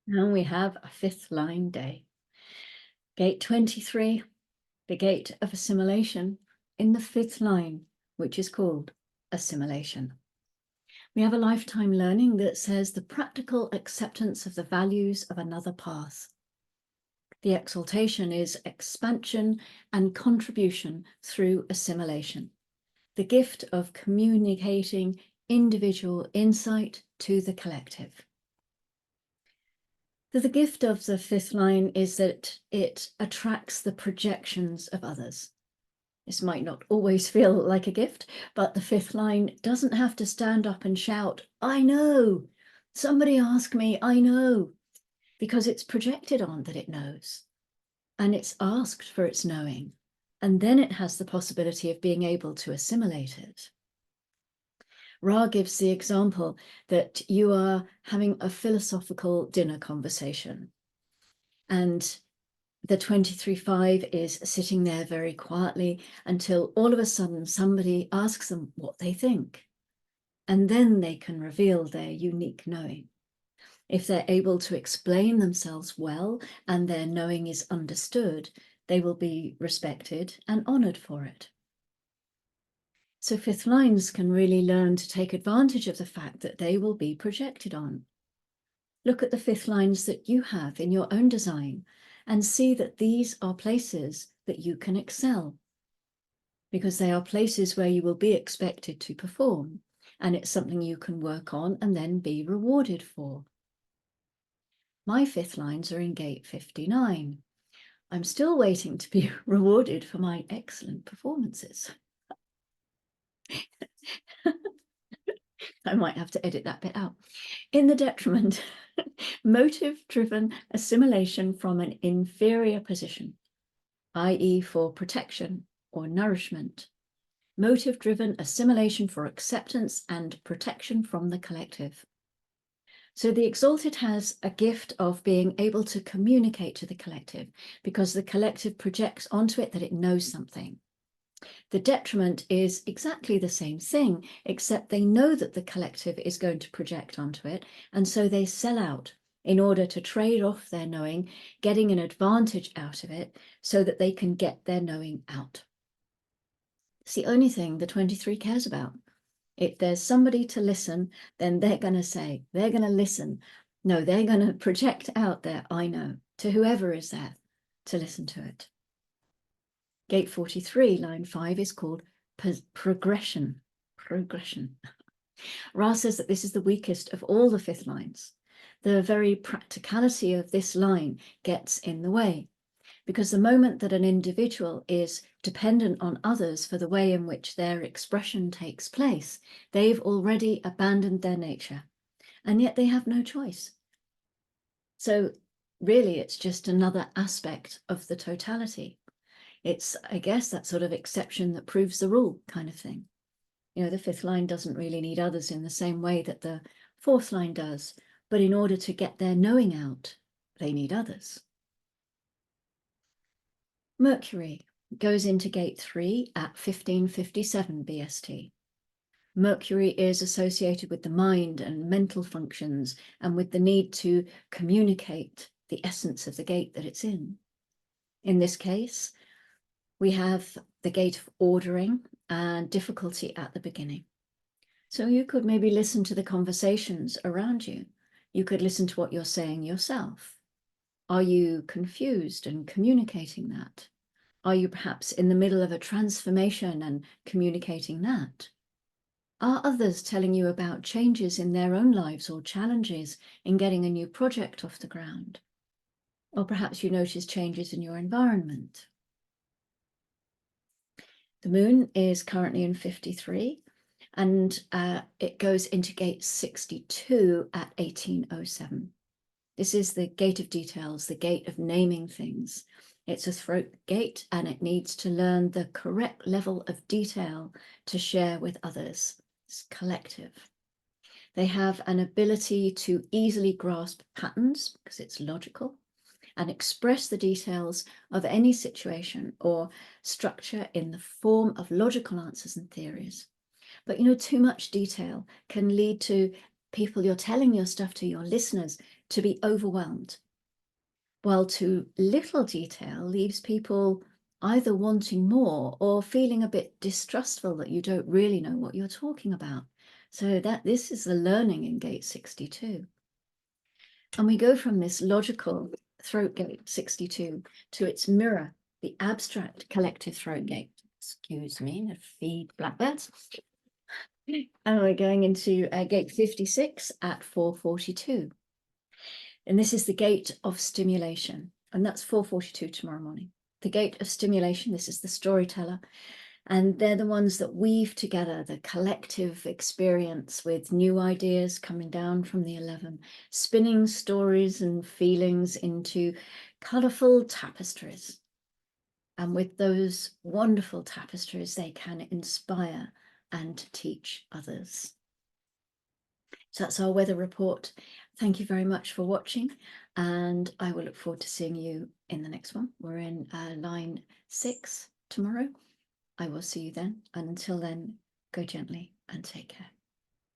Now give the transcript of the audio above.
And we have a fifth line day. Gate 23, the gate of assimilation, in the fifth line, which is called assimilation. We have a lifetime learning that says the practical acceptance of the values of another path. The exaltation is expansion and contribution through assimilation, the gift of communicating individual insight to the collective. The gift of the fifth line is that it attracts the projections of others. This might not always feel like a gift, but the fifth line doesn't have to stand up and shout, "I know, somebody ask me, I know," because it's projected on that it knows, and it's asked for its knowing, and then it has the possibility of being able to assimilate it. Ra gives the example that you are having a philosophical dinner conversation, and the 23-5 is sitting there very quietly until all of a sudden somebody asks them what they think, and then they can reveal their unique knowing. If they're able to explain themselves well and their knowing is understood, they will be respected and honored for it. So fifth lines can really learn to take advantage of the fact that they will be projected on. Look at the fifth lines that you have in your own design and see that these are places that you can excel, because they are places where you will be expected to perform, and it's something you can work on and then be rewarded for. My fifth lines are in gate 59. I'm still waiting to be rewarded for my excellent performances. I might have to edit that bit out. In the detriment, motive-driven assimilation from an inferior position, i.e. for protection or nourishment. Motive-driven assimilation for acceptance and protection from the collective. So the exalted has a gift of being able to communicate to the collective because the collective projects onto it that it knows something. The detriment is exactly the same thing, except they know that the collective is going to project onto it, and so they sell out in order to trade off their knowing, getting an advantage out of it so that they can get their knowing out. It's the only thing the 23 cares about. If there's somebody to listen, then they're going to say, they're going to listen. No, they're going to project out their I know to whoever is there to listen to it. Gate 43, line 5, is called progression. Progression. Ra says that this is the weakest of all the fifth lines. The very practicality of this line gets in the way, because the moment that an individual is dependent on others for the way in which their expression takes place, they've already abandoned their nature, and yet they have no choice. So really, it's just another aspect of the totality. It's, I guess, that sort of exception that proves the rule kind of thing. You know, the fifth line doesn't really need others in the same way that the fourth line does, but in order to get their knowing out, they need others. Mercury goes into gate 3 at 1557 BST. Mercury is associated with the mind and mental functions and with the need to communicate the essence of the gate that it's in. In this case, we have the gate of ordering and difficulty at the beginning. So you could maybe listen to the conversations around you. You could listen to what you're saying yourself. Are you confused and communicating that? Are you perhaps in the middle of a transformation and communicating that? Are others telling you about changes in their own lives or challenges in getting a new project off the ground? Or perhaps you notice changes in your environment. The moon is currently in 53, and it goes into gate 62 at 1807. This is the gate of details, the gate of naming things. It's a throat gate, and it needs to learn the correct level of detail to share with others. It's collective. They have an ability to easily grasp patterns because it's logical, and express the details of any situation or structure in the form of logical answers and theories. But, you know, too much detail can lead to people you're telling your stuff to, your listeners, to be overwhelmed, while too little detail leaves people either wanting more or feeling a bit distrustful that you don't really know what you're talking about. So this is the learning in gate 62. And we go from this logical throat gate 62 to its mirror, the abstract collective throat gate. Excuse me, to feed blackbirds. And we're going into gate 56 at 4:42. And this is the gate of stimulation. And that's 4:42 tomorrow morning. The gate of stimulation, this is the storyteller. And they're the ones that weave together the collective experience with new ideas coming down from the 11, spinning stories and feelings into colourful tapestries. And with those wonderful tapestries, they can inspire and teach others. So that's our weather report. Thank you very much for watching, and I will look forward to seeing you in the next one. We're in line 6 tomorrow. I will see you then, and until then, go gently and take care.